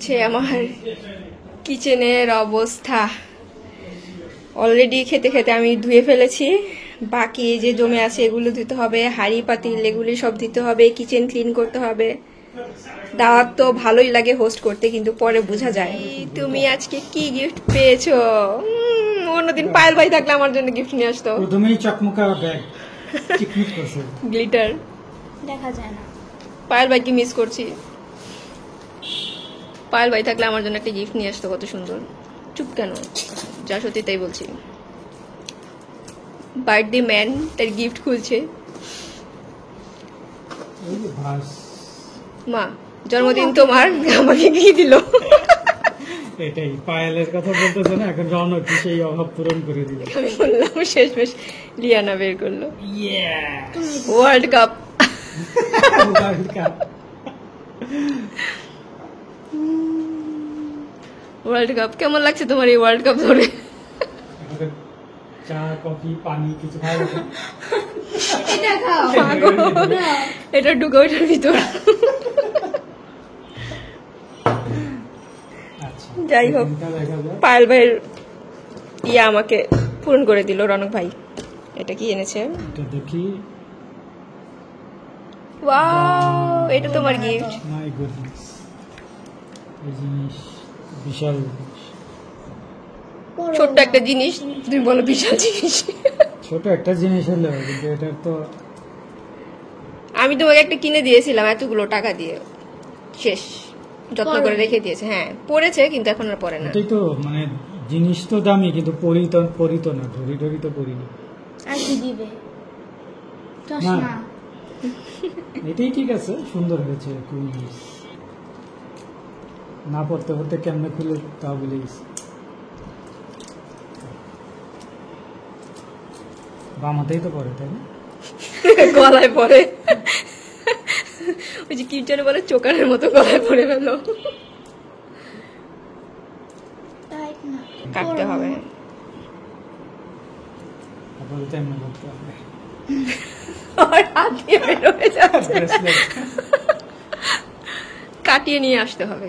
হচ্ছে আমার কিচেনের অবস্থা। অলরেডি খেতে খেতে আমি ধুয়ে ফেলেছি, বাকি যে জমে আছে এগুলো ধুতে হবে, হাঁড়ি পাতিল এগুলি সব দিতে হবে, কিচেন ক্লিন করতে হবে। দাওয়াত তো ভালোই লাগে হোস্ট করতে, কিন্তু পরে বোঝা যায়। তুমি আজকে কি গিফট পেয়েছো? অন্যদিন পায়েল ভাই থাকলে আমার জন্য গিফট নিয়ে আসতো। প্রথমেই চকমকা ব্যাগ চিকমিক করছে, গ্লিটার দেখা যায় না। পায়েল ভাইকে মিস করছি। পায়েল ভাই থাকলে আমার জন্য একটা গিফট নিয়ে আসতো, কত সুন্দর। চুপ কেন? যা সত্যি তাই বলছি। বার্থডে ম্যান তার গিফট খুলছে। মা জন্মদিন তোমার, আমাকে কি দিল? এটাই পায়েলের কথা বলতেছে না, এখন রওনক সেই অভাব পূরণ করে দিল। আমি বললাম শেষমেশ লিয়ানা বের করলো ওয়ার্ল্ড কাপ। ওয়ার্ল্ড কাপ কেমন লাগছে তোমার এই ওয়ার্ল্ড কাপ ধরে? চা কফি পানি কিছু খাওয়া যাবে? এটা খাও। এটা ঢুকে ওইটার ভিতর। যাই হোক, পায়েল ভাইয়ের ইয়া আমাকে পূরণ করে দিল রনক ভাই। এটা কি এনেছে দেখি। ওয়াও, এটা তোমার গিফট। মাই গুডনেস, এই জিনিস বিশাল। ছোট্ট একটা জিনিস, তুমি বলো বিশাল জিনিস। ছোট একটা জিনিস হলো, কিন্তু এটা তো আমি তোমাকে একটা কিনে দিয়েছিলাম এতগুলো টাকা দিয়ে, শেষ যত্ন করে রেখে দিয়েছে। হ্যাঁ পড়েছে, কিন্তু এখন আর পড়ে না। এটাই তো মানে জিনিস তো দামি, কিন্তু পরিত না, ধরি তো পরিনি। আর কি দিবে? চশমা। এটাই ঠিক আছে, সুন্দর হয়েছে। না পড়তে পড়তে কেমনে খুলে তা বলে গেছে। বাম হাতেই তো পড়ে, তাই না? গলায় পড়ে, ওই যে কি যেন বলে, চোকারের মতো গলায় পড়ে গেল। কাটতে হবে, কাটিয়ে নিয়ে আসতে হবে,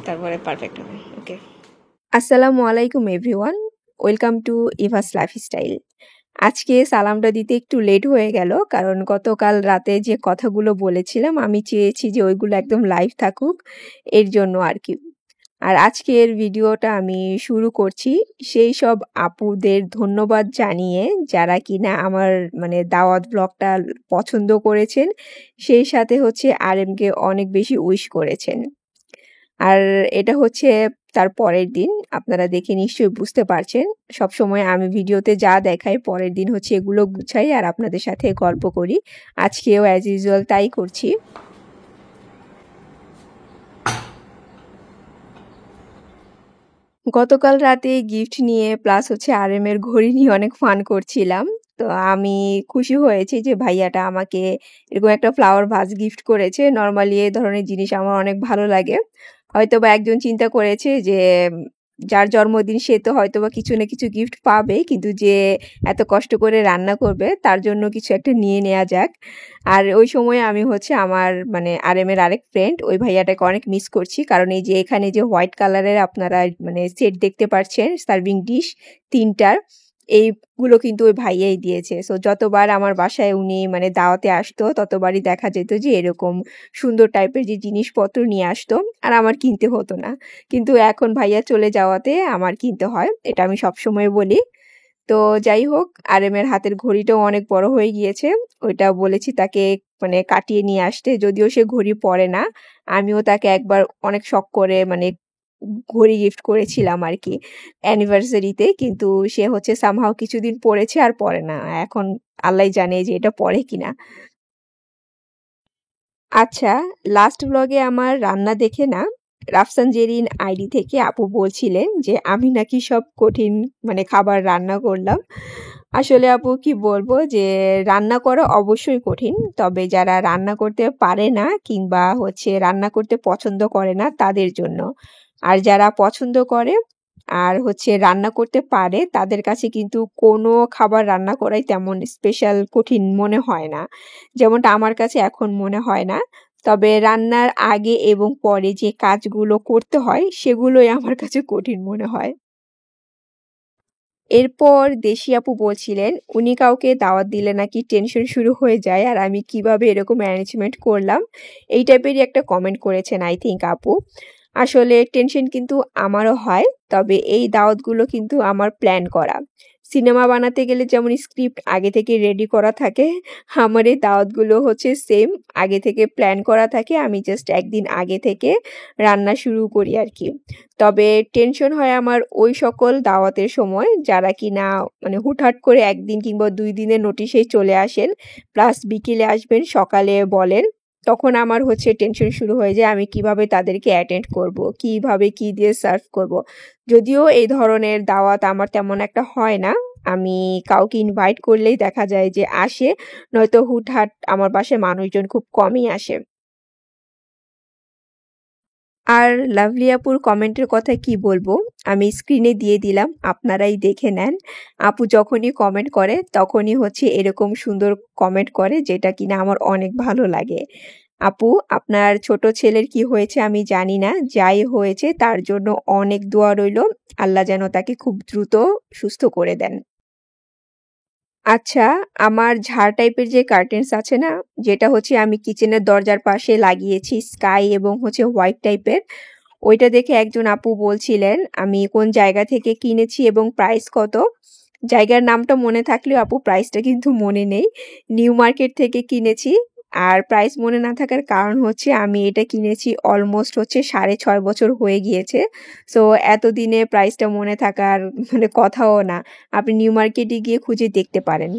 তারপরে পারফেক্ট হবে। ওকে, আসসালামু আলাইকুম everyone, welcome to Eva's lifestyle. আজকে সালামটা দিতে একটু লেট হয়ে গেল, কারণ গতকাল রাতে যে কথাগুলো বলেছিলাম আমি চেয়েছি যে ওইগুলো একদম লাইভ থাকুক, এর জন্য আর কি। আর আজকের ভিডিওটা আমি শুরু করছি সেই সব আপুদের ধন্যবাদ জানিয়ে যারা কিনা আমার মানে দাওয়াত ব্লগটা পছন্দ করেছেন, সেই সাথে হচ্ছে আরএমকে অনেক বেশি উইশ করেছেন। আর এটা হচ্ছে তার পরের দিন, আপনারা দেখে নিশ্চয়ই বুঝতে পারছেন। সবসময় আমি ভিডিওতে যা দেখাই পরের দিন হচ্ছে এগুলো গুছাই আর আপনাদের সাথে গল্প করি। আজকেও অ্যাজ ইউজুয়াল তাই করছি। গতকাল রাতে গিফট নিয়ে প্লাস হচ্ছে আরএম এর ঘড়ি নিয়ে অনেক ফান করছিলাম। তো আমি খুশি হয়েছি যে ভাইয়াটা আমাকে এরকম একটা ফ্লাওয়ার ভাজ গিফট করেছে। নর্মালি এই ধরনের জিনিস আমার অনেক ভালো লাগে। হয়তোবা একজন চিন্তা করেছে যে যার জন্মদিন সে তো হয়তোবা কিছু না কিছু গিফট পাবে, কিন্তু যে এত কষ্ট করে রান্না করবে তার জন্য কিছু একটা নিয়ে নেওয়া যাক। আর ওই সময় আমি হচ্ছে আমার মানে আরএম এর আরেক ফ্রেন্ড ওই ভাইয়াটাকে অনেক মিস করছি, কারণ এই যে এখানে যে হোয়াইট কালারের আপনারা মানে সেট দেখতে পাচ্ছেন সার্ভিং ডিশ 3টার, এইগুলো কিন্তু ওই ভাইয়াই দিয়েছে। সো যতবার আমার বাসায় উনি মানে দাওয়াতে আসতো ততবারই দেখা যেত যে এরকম সুন্দর টাইপের যে জিনিসপত্র নিয়ে আসতো, আর আমার কিনতে হতো না। কিন্তু এখন ভাইয়া চলে যাওয়াতে আমার কিনতে হয়, এটা আমি সবসময় বলি। তো যাই হোক, আরএম এর হাতের ঘড়িটাও অনেক বড় হয়ে গিয়েছে, ওইটা বলেছি তাকে মানে কাটিয়ে নিয়ে আসতে। যদিও সে ঘড়ি পরে না, আমিও তাকে একবার অনেক শখ করে মানে ঘড়ি গিফট করেছিলাম আর কি অ্যানিভার্সারিতে, কিন্তু সে হচ্ছে সামহাও কিছুদিন পরেছে আর পরে না। এখন আল্লাহ জানে যে এটা পরে কিনা। আচ্ছা, লাস্ট ব্লগে আমার রান্না দেখে না রাফসান জেরিন আইডি থেকে আপু বলছিলেন যে আমি নাকি সব কঠিন মানে খাবার রান্না করলাম। আসলে আপু কি বলবো, যে রান্না করা অবশ্যই কঠিন, তবে যারা রান্না করতে পারে না কিংবা হচ্ছে রান্না করতে পছন্দ করে না তাদের জন্য। আর যারা পছন্দ করে আর হচ্ছে রান্না করতে পারে তাদের কাছে কিন্তু কোনো খাবার রান্না করাই তেমন স্পেশাল কঠিন মনে হয় না, যেমনটা আমার কাছে এখন মনে হয় না। তবে রান্নার আগে এবং পরে যে কাজগুলো করতে হয় সেগুলোই আমার কাছে কঠিন মনে হয়। এরপর দেশি আপু বলছিলেন উনি কাউকে দাওয়াত দিলে নাকি টেনশন শুরু হয়ে যায় আর আমি কিভাবে এরকম ম্যানেজমেন্ট করলাম এই টাইপেরই একটা কমেন্ট করেছেন আই থিঙ্ক আপু। আসলে টেনশন কিন্তু আমারও হয়, তবে এই দাওয়াতগুলো কিন্তু আমার প্ল্যান করা। সিনেমা বানাতে গেলে যেমন স্ক্রিপ্ট আগে থেকে রেডি করা থাকে, আমার এই দাওয়াতগুলো হচ্ছে সেম আগে থেকে প্ল্যান করা থাকে। আমি জাস্ট একদিন আগে থেকে রান্না শুরু করি আর কি। তবে টেনশন হয় আমার ওই সকল দাওয়াতের সময় যারা কিনা মানে হুটহাট করে ১ দিন কিংবা ২ দিনের নোটিশেই চলে আসেন, প্লাস বিকেলে আসবেন, সকালে বলেন। তখন আমার হচ্ছে টেনশন শুরু হয়ে যায় আমি কিভাবে তাদেরকে অ্যাটেন্ড করব, কিভাবে কি দিয়ে সার্ভ করব। যদিও এই ধরনের দাওয়াত আমার তেমন একটা হয় না। আমি কাউকে ইনভাইট করলেই দেখা যায় যে আসে, নয়তো হুটহাট আমার বাসায় মানুষজন খুব কমই আসে। আর লাভলি আপুর কমেন্টের কথা কি বলবো, আমি স্ক্রিনে দিয়ে দিলাম, আপনারাই দেখে নেন। আপু যখনই কমেন্ট করে তখনই হচ্ছে এরকম সুন্দর কমেন্ট করে যেটা কিনা আমার অনেক ভালো লাগে। আপু আপনার ছোট ছেলের কি হয়েছে আমি জানি না, যাই হয়েছে তার জন্য অনেক দোয়া রইল, আল্লাহ যেন তাকে খুব দ্রুত সুস্থ করে দেন। আচ্ছা, আমার ঝাড় টাইপের যে কার্টেন্স আছে না, যেটা হচ্ছে আমি কিচেনের দরজার পাশে লাগিয়েছি স্কাই এবং হচ্ছে হোয়াইট টাইপের, ওইটা দেখে একজন আপু বলছিলেন আমি কোন জায়গা থেকে কিনেছি এবং প্রাইস কত। জায়গার নামটা মনে থাকলেও আপু প্রাইসটা কিন্তু মনে নেই। নিউ মার্কেট থেকে কিনেছি। আর প্রাইস মনে না থাকার কারণ হচ্ছে আমি এটা কিনেছি অলমোস্ট হচ্ছে ৬.৫ বছর হয়ে গিয়েছে। সো এতদিনে প্রাইসটা মনে থাকার মানে কথাও না। আপনি নিউ মার্কেটে গিয়ে খুঁজে দেখতে পারেন।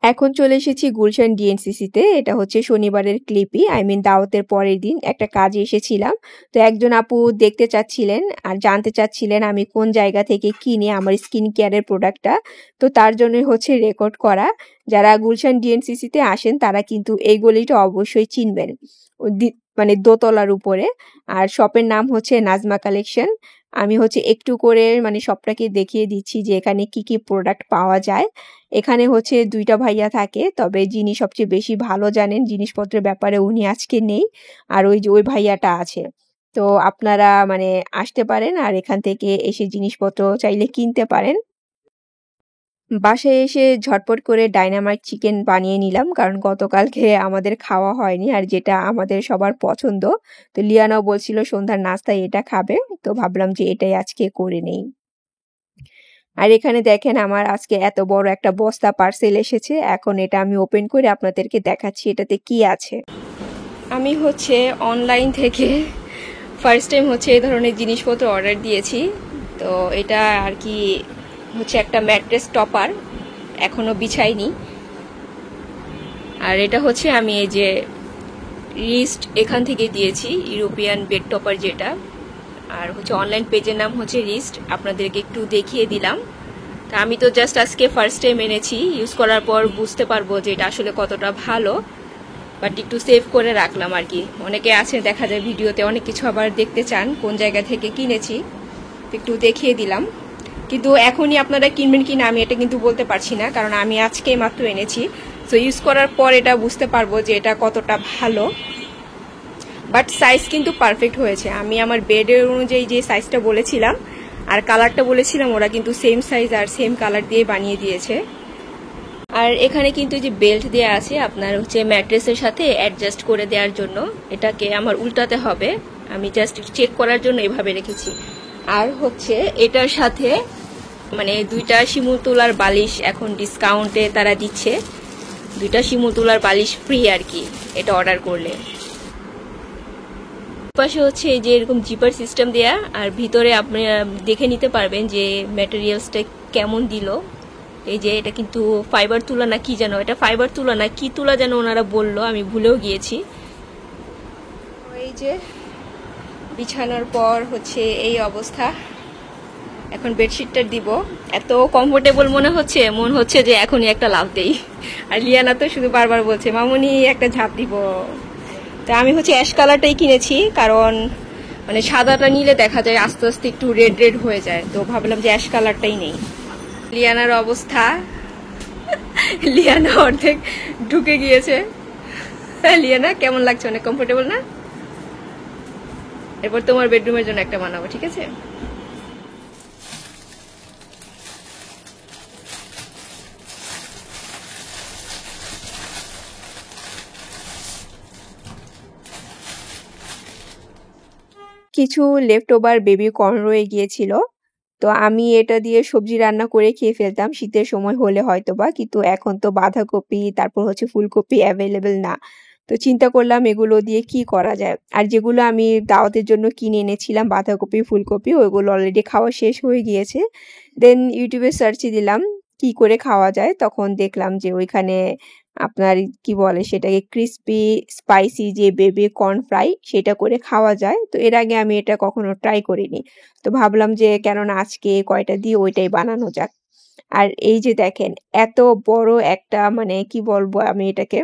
এখন চলে এসেছি গুলশান ডিএনসিসিতে। এটা হচ্ছে শনিবারের ক্লিপই, আই মিন দাওয়াতের পরের দিন একটা কাজে এসেছিলাম। তো একজন আপু দেখতে চাচ্ছিলেন আর জানতে চাচ্ছিলেন আমি কোন জায়গা থেকে কিনি আমার স্কিন কেয়ারের প্রোডাক্টটা। তো তার জন্য হচ্ছে রেকর্ড করা। যারা গুলশান ডিএনসিসিতে আসেন তারা কিন্তু এই গলিটা অবশ্যই চিনবেন, মানে দোতলার উপরে। আর শপের নাম হচ্ছে নাজমা কালেকশন। আমি হচ্ছে একটু করে মানে সবটাকে দেখিয়ে দিচ্ছি যে এখানে কি কি প্রোডাক্ট পাওয়া যায়। এখানে হচ্ছে ২টা ভাইয়া থাকে, তবে যিনি সবচেয়ে বেশি ভালো জানেন জিনিসপত্রের ব্যাপারে উনি আজকে নেই, আর ওই যে ওই ভাইয়াটা আছে। তো আপনারা মানে আসতে পারেন আর এখান থেকে এসে জিনিসপত্র চাইলে কিনতে পারেন। বাসায় এসে ঝটপট করে ডাইনামাইট চিকেন বানিয়ে নিলাম, কারণ গতকালকে আমাদের খাওয়া হয়নি আর যেটা আমাদের সবার পছন্দ। তো লিয়ানাও বলছিল সন্ধ্যার নাস্তায় এটা খাবে, তো ভাবলাম যে এটাই আজকে করে নেই। আর এখানে দেখেন আমার আজকে এত বড় একটা বস্তা পার্সেল এসেছে। এখন এটা আমি ওপেন করে আপনাদেরকে দেখাচ্ছি এটাতে কি আছে। আমি হচ্ছে অনলাইন থেকে ফার্স্ট টাইম হচ্ছে এই ধরনের জিনিসপত্র অর্ডার দিয়েছি। তো এটা আর কি হচ্ছে একটা ম্যাট্রেস টপার, এখনো বিছাইনি। আর এটা হচ্ছে আমি এই যে রিস্ট এখান থেকে দিয়েছি, ইউরোপিয়ান বেড টপার যেটা। আর হচ্ছে অনলাইন পেজের নাম হচ্ছে রিস্ট, আপনাদেরকে একটু দেখিয়ে দিলাম। তা আমি তো জাস্ট আজকে ফার্স্ট টাইম এনেছি, ইউজ করার পর বুঝতে পারবো যে এটা আসলে কতটা ভালো, বাট একটু সেভ করে রাখলাম আর কি। অনেকে আছে দেখা যায় ভিডিওতে অনেক কিছু আবার দেখতে চান কোন জায়গা থেকে কিনেছি, একটু দেখিয়ে দিলাম। কিন্তু এখনই আপনারা কিনবেন কিনা আমি এটা কিন্তু বলতে পারছি না, কারণ আমি আজকেই মাত্র এনেছি। সো ইউজ করার পর এটা বুঝতে পারবো যে এটা কতটা ভালো। বাট সাইজ কিন্তু পারফেক্ট হয়েছে। আমি আমার বেডের অনুযায়ী যে সাইজটা বলেছিলাম আর কালারটা বলেছিলাম, ওরা কিন্তু সেম সাইজ আর সেম কালার দিয়ে বানিয়ে দিয়েছে। আর এখানে কিন্তু যে বেল্ট দেওয়া আছে আপনার হচ্ছে ম্যাট্রেসের সাথে অ্যাডজাস্ট করে দেওয়ার জন্য, এটাকে আমার উল্টাতে হবে, আমি জাস্ট চেক করার জন্য এভাবে রেখেছি। আর হচ্ছে এটার সাথে মানে 2টা শিমুল তোলার বালিশ এখন ডিসকাউন্টে তারা দিচ্ছে, 2টা শিমুল তোলার বালিশ ফ্রি আর কি এটা অর্ডার করলে। পাশে হচ্ছে এই যে এরকম জিপার সিস্টেম দেয়া, আর ভিতরে আপনি দেখে নিতে পারবেন যে ম্যাটেরিয়ালসটা কেমন দিল। এই যে এটা কিন্তু ফাইবার তুলা না কি যেন, এটা ফাইবার তুলা না কি তুলা যেন ওনারা বললো, আমি ভুলেও গিয়েছি। এই যে বিছানোর পর হচ্ছে এই অবস্থা, এখন বেডশিটটা দিব। এত কমফোর্টেবল মনে হচ্ছে যে এখনই একটা লাফ দেই। আর লিয়ানা তো শুধু বারবার বলছে মামুনি একটা ঝাঁপ দিব। তো আমি অ্যাশ কালারটাই কিনেছি, কারণ মানে সাদাটা নিলে দেখা যায় আস্তে আস্তে একটু রেড রেড হয়ে যায়, তো ভাবলাম যে অ্যাশ কালারটাই নেই। লিয়ানার অবস্থা, লিয়ানা অর্ধেক ঢুকে গিয়েছে। লিয়ানা কেমন লাগছে? অনেক কমফোর্টেবল না? এরপর তোমার বেডরুমের জন্য একটা বানাবো, ঠিক আছে? কিছু লেফট ওভার বেবি কর্ন রয়ে গিয়েছিল, তো আমি এটা দিয়ে সবজি রান্না করে খেয়ে ফেলতাম শীতের সময় হলে হয়তোবা, কিন্তু এখন তো বাঁধাকপি তারপর ফুলকপি অ্যাভেলেবেল না। তো চিন্তা করলাম এগুলো দিয়ে কি করা যায়। আর যেগুলো আমি দাওয়াতের জন্য কিনে এনেছিলাম বাঁধাকপি ফুলকপি, ওইগুলো অলরেডি খাওয়া শেষ হয়ে গিয়েছে। দেন ইউটিউবে সার্চ দিলাম কি করে খাওয়া যায়, তখন দেখলাম যে ওইখানে আপনার কি বলে সেটাকে ক্রিস্পি স্পাইসি যে বেবি কর্ন ফ্রাই সেটা করে খাওয়া যায়। তো এর আগে আমি এটা কখনো ট্রাই করিনি, তো ভাবলাম যে কেননা আজকে কয়টা দিয়ে ওইটাই বানানো যাক। আর এই যে দেখেন এত বড় একটা মানে কি বলবো আমি এটাকে,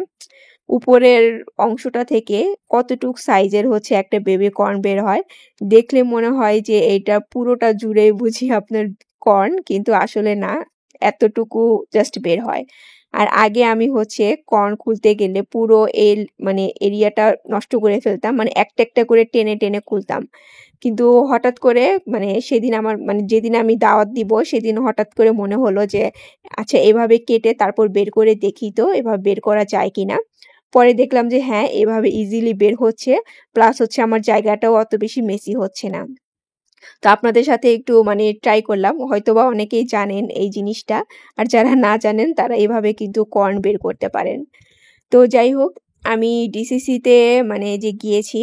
উপরের অংশটা থেকে কতটুক সাইজের একটা বেবি কর্ন বের হয়। দেখলে মনে হয় যে এটা পুরোটা জুড়ে বুঝি আপনার কর্ন, কিন্তু আসলে না, এতটুকু জাস্ট বের হয়। আর আগে আমি কর্ন খুলতে গেলে পুরো এই মানে এরিয়াটা নষ্ট করে ফেলতাম, মানে একটা একটা করে টেনে টেনে খুলতাম। কিন্তু হঠাৎ করে মানে সেদিন আমার মানে যেদিন আমি দাওয়াত দিব সেদিন হঠাৎ করে মনে হলো যে আচ্ছা এভাবে কেটে তারপর বের করে দেখি তো এভাবে বের করা যায় কিনা। পরে দেখলাম যে হ্যাঁ, এভাবে ইজিলি বের হচ্ছে, প্লাস আমার জায়গাটাও অত বেশি মেসি হচ্ছে না। তো আপনাদের সাথে একটু মানে ট্রাই করলাম, হয়তোবা অনেকেই জানেন এই জিনিসটা, আর যারা না জানেন তারা এভাবে কিন্তু কর্ন বের করতে পারেন। তো যাই হোক, আমি ডিসিসিতে মানে যে গিয়েছি,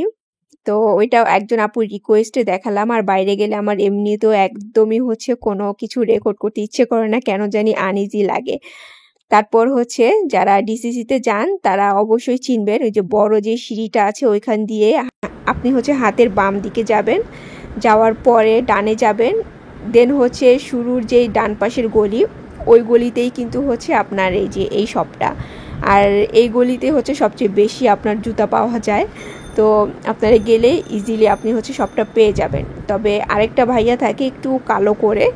তো ওইটাও একজন আপুর রিকোয়েস্টে দেখালাম। আর বাইরে গেলে আমার এমনিতেও একদমই কোনো কিছু রেকর্ড করতে ইচ্ছে করে না, কেন জানি আনইজি লাগে। তারপর যারা ডিসিসিতে যান তারা অবশ্যই চিনবেন, ওই যে বড় যে সিঁড়িটা আছে ওইখান দিয়ে আপনি হাতের বাম দিকে যাবেন, যাওয়ার পরে ডানে যাবেন, দেন শুরুর যেই ডান পাশের গলি, ওই গলিতেই কিন্তু আপনার এই যে এই শপটা। আর এই গলিতে সবচেয়ে বেশি আপনার জুতা পাওয়া যায়, তো আপনারা গেলে ইজিলি আপনি শপটা পেয়ে যাবেন। তবে আরেকটা ভাইয়া থাকে একটু কালো করে,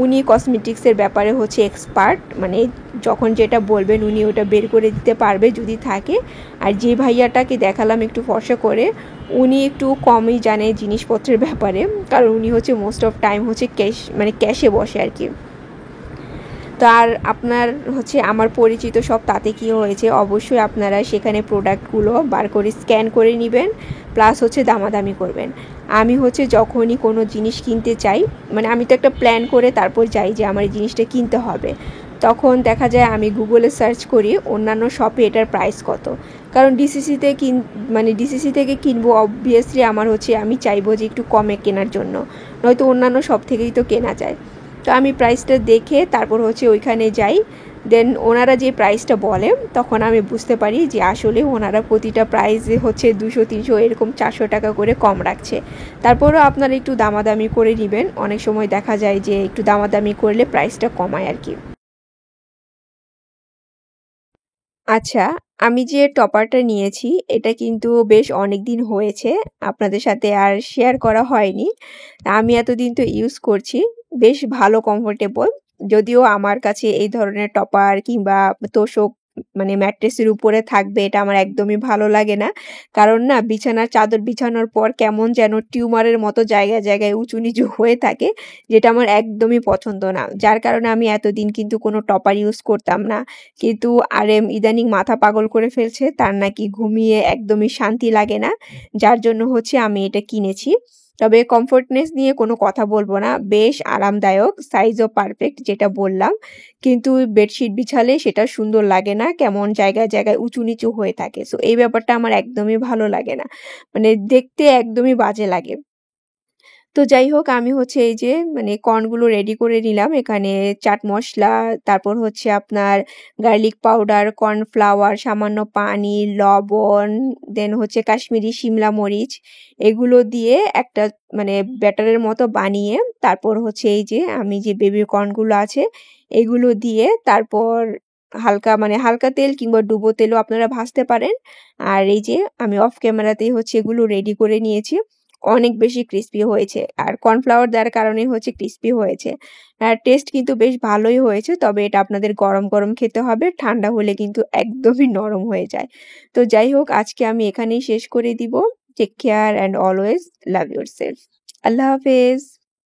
উনি কসমেটিক্সের ব্যাপারে এক্সপার্ট, মানে যখন যেটা বলবেন উনি ওটা বের করে দিতে পারবে যদি থাকে। আর যে ভাইয়াটাকে দেখালাম একটু ফর্সা করে, উনি একটু কমই জানে জিনিসপত্রের ব্যাপারে, কারণ উনি মোস্ট অফ টাইম ক্যাশ মানে ক্যাশে বসে আর কি। তো আর আপনার আমার পরিচিত সব, তাতে কি হয়েছে অবশ্যই আপনারা সেখানে প্রোডাক্টগুলো বার করে স্ক্যান করে নেবেন, প্লাস দামাদামি করবেন। আমি যখনই কোনো জিনিস কিনতে চাই, মানে আমি তো একটা প্ল্যান করে তারপর যাই যে আমার এই জিনিসটা কিনতে হবে, তখন দেখা যায় আমি গুগলে সার্চ করি অন্যান্য শপে এটার প্রাইস কত, কারণ ডিসিসি থেকে কিনবো অবভিয়াসলি আমার আমি চাইবো যে একটু কমে কেনার জন্য, নয়তো অন্যান্য শপ থেকেই তো কেনা যায়। তো আমি প্রাইসটা দেখে তারপর ওইখানে যাই, দেন ওনারা যে প্রাইসটা বলে তখন আমি বুঝতে পারি যে আসলে ওনারা প্রতিটা প্রাইসে 200 300 এরকম 400 টাকা করে কম রাখছে। তারপরও আপনারা একটু দামাদামি করে নেবেন, অনেক সময় দেখা যায় যে একটু দামাদামি করলে প্রাইসটা কমায় আর কি। আচ্ছা, আমি যে টপারটা নিয়েছি এটা কিন্তু বেশ অনেক দিন হয়েছে, আপনাদের সাথে আর শেয়ার করা হয়নি। আমি এতদিন তো ইউজ করছি, বেশ ভালো কমফোর্টেবল। যদিও আমার কাছে এই ধরনের টপার কিংবা তোশক মানে ম্যাট্রেসের উপরে থাকবে এটা আমার একদমই ভালো লাগে না, কারণ না বিছানার চাদর বিছানোর পর কেমন যেন টিউমারের মতো জায়গায় জায়গায় উঁচু নিচু হয়ে থাকে, যেটা আমার একদমই পছন্দ না। যার কারণে আমি এতদিন কিন্তু কোনো টপার ইউজ করতাম না, কিন্তু আরএম ইদানিং মাথা পাগল করে ফেলছে, তার নাকি ঘুমিয়ে একদমই শান্তি লাগে না, যার জন্য আমি এটা কিনেছি। তবে কমফোর্টনেস নিয়ে কোনো কথা বলবো না, বেশ আরামদায়ক, সাইজও পারফেক্ট যেটা বললাম, কিন্তু বেডশিট বিছালে সেটা সুন্দর লাগে না, কেমন জায়গায় জায়গায় উঁচু নিচু হয়ে থাকে। সো এই ব্যাপারটা আমার একদমই ভালো লাগে না, মানে দেখতে একদমই বাজে লাগে। তো যাই হোক আমি হচ্ছে এই যে মানে কর্নগুলো রেডি করে নিলাম। এখানে চাট মসলা, তারপর হচ্ছে আপনার গার্লিক পাউডার, কর্নফ্লাওয়ার, সামান্য পানি, লবণ, দেন হচ্ছে কাশ্মীরি শিমলা মরিচ, এগুলো দিয়ে একটা মানে ব্যাটারের মতো বানিয়ে তারপর হচ্ছে এই যে আমি যে বেবি কর্নগুলো আছে এগুলো দিয়ে তারপর হালকা তেল কিংবা ডুবো তেলও আপনারা ভাজতে পারেন। আর এই যে আমি অফ ক্যামেরাতেই হচ্ছে এগুলো রেডি করে নিয়েছি। অনেক বেশি ক্রিস্পি হয়েছে আর কর্নফ্লাওয়ার দেওয়ার কারণে হচ্ছে ক্রিস্পি হয়েছে। আর টেস্ট কিন্তু বেশ ভালোই হয়েছে, তবে এটা আপনাদের গরম গরম খেতে হবে, ঠান্ডা হলে কিন্তু একদমই নরম হয়ে যায়। তো যাই হোক আজকে আমি এখানেই শেষ করে দিব। Take care and always love yourself. আল্লাহ হাফেজ।